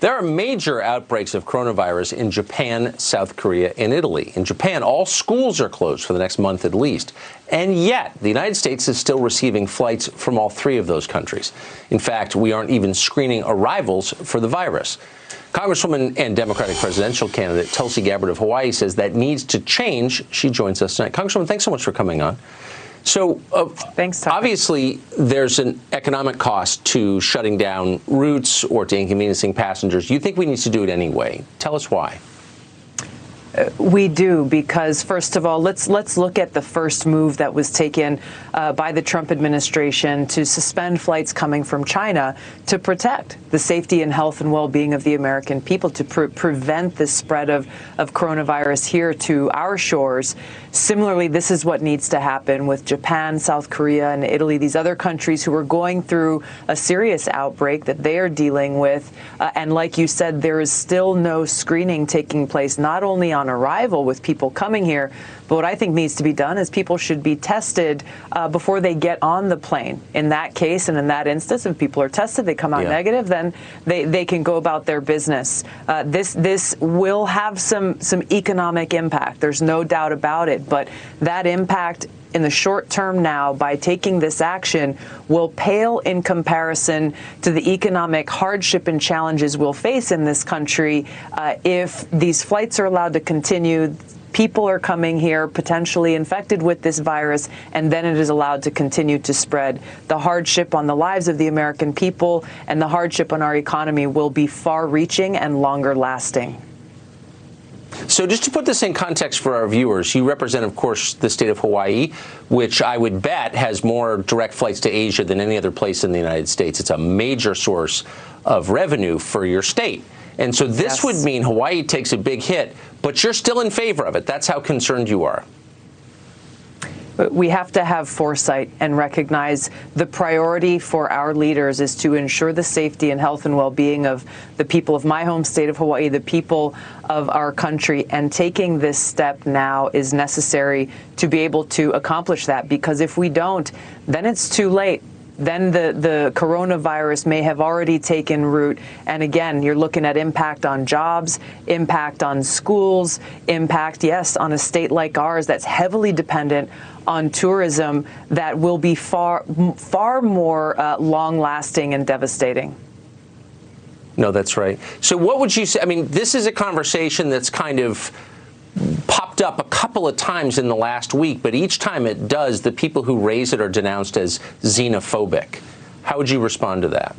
There are major outbreaks of coronavirus in Japan, South Korea, and Italy. In Japan, all schools are closed for the next month at least. And yet, the United States is still receiving flights from all three of those countries. In fact, we aren't even screening arrivals for the virus. Congresswoman and Democratic presidential candidate Tulsi Gabbard of Hawaii says that needs to change. She joins us tonight. Congresswoman, thanks so much for coming on. So, thanks, Tucker. Obviously, there's an economic cost to shutting down routes or to inconveniencing passengers. You think we need to do it anyway. Tell us why. We do, because first of all, let's look at the first move that was taken by the Trump administration to suspend flights coming from China to protect the safety and health and well-being of the American people, to prevent the spread of coronavirus here to our shores. Similarly, this is what needs to happen with Japan, South Korea, and Italy, these other countries who are going through a serious outbreak that they are dealing with. And like you said, there is still no screening taking place, not only on arrival with people coming here, but what I think needs to be done is people should be tested before they get on the plane. In that case and in that instance, if people are tested, they come out negative, then they can go about their business. This will have some economic impact. There's no doubt about it. But that impact in the short term now, by taking this action, will pale in comparison to the economic hardship and challenges we'll face in this country if these flights are allowed to continue. People are coming here potentially infected with this virus, and then it is allowed to continue to spread. The hardship on the lives of the American people and the hardship on our economy will be far-reaching and longer-lasting. So just to put this in context for our viewers, you represent, of course, the state of Hawaii, which I would bet has more direct flights to Asia than any other place in the United States. It's a major source of revenue for your state. And so this would mean Hawaii takes a big hit, but you're still in favor of it. That's how concerned you are. We have to have foresight and recognize the priority for our leaders is to ensure the safety and health and well-being of the people of my home state of Hawaii, the people of our country. And taking this step now is necessary to be able to accomplish that, because if we don't, then it's too late. Then the coronavirus may have already taken root. And again, you're looking at impact on jobs, impact on schools, impact, yes, on a state like ours that's heavily dependent on tourism, that will be far more long-lasting and devastating. No, that's right. So what would you say? I mean, this is a conversation that's kind of popped up a couple of times in the last week, but each time it does, the people who raise it are denounced as xenophobic. How would you respond to that?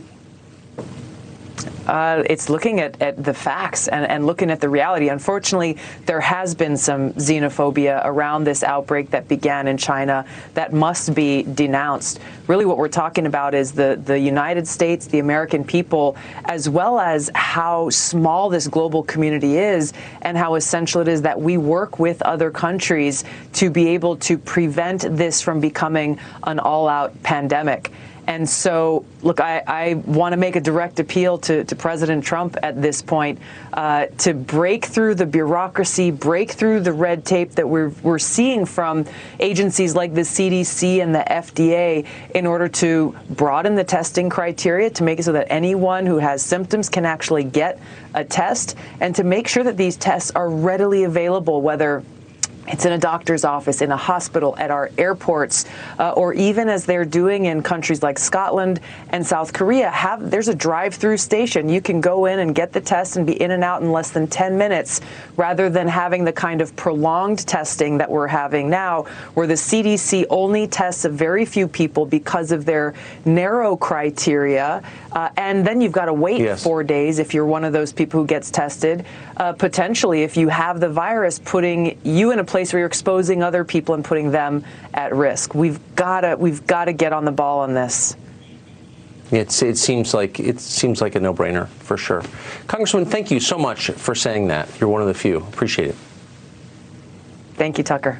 It's looking at the facts and looking at the reality. Unfortunately, there has been some xenophobia around this outbreak that began in China that must be denounced. Really what we're talking about is the United States, the American people, as well as how small this global community is and how essential it is that we work with other countries to be able to prevent this from becoming an all-out pandemic. And so, look, I want to make a direct appeal to President Trump at this point to break through the bureaucracy, break through the red tape that we're seeing from agencies like the CDC and the FDA in order to broaden the testing criteria, to make it so that anyone who has symptoms can actually get a test, and to make sure that these tests are readily available, whether it's in a doctor's office, in a hospital, at our airports, or even as they're doing in countries like Scotland and South Korea. There's a drive-through station. You can go in and get the test and be in and out in less than 10 minutes, rather than having the kind of prolonged testing that we're having now, where the CDC only tests a very few people because of their narrow criteria. And then you've got to wait 4 days if you're one of those people who gets tested. Potentially, if you have the virus, putting you in a place where you're exposing other people and putting them at risk. We've got to get on the ball on this. It seems like a no-brainer for sure. Congressman, thank you so much for saying that. You're one of the few. Appreciate it. Thank you, Tucker.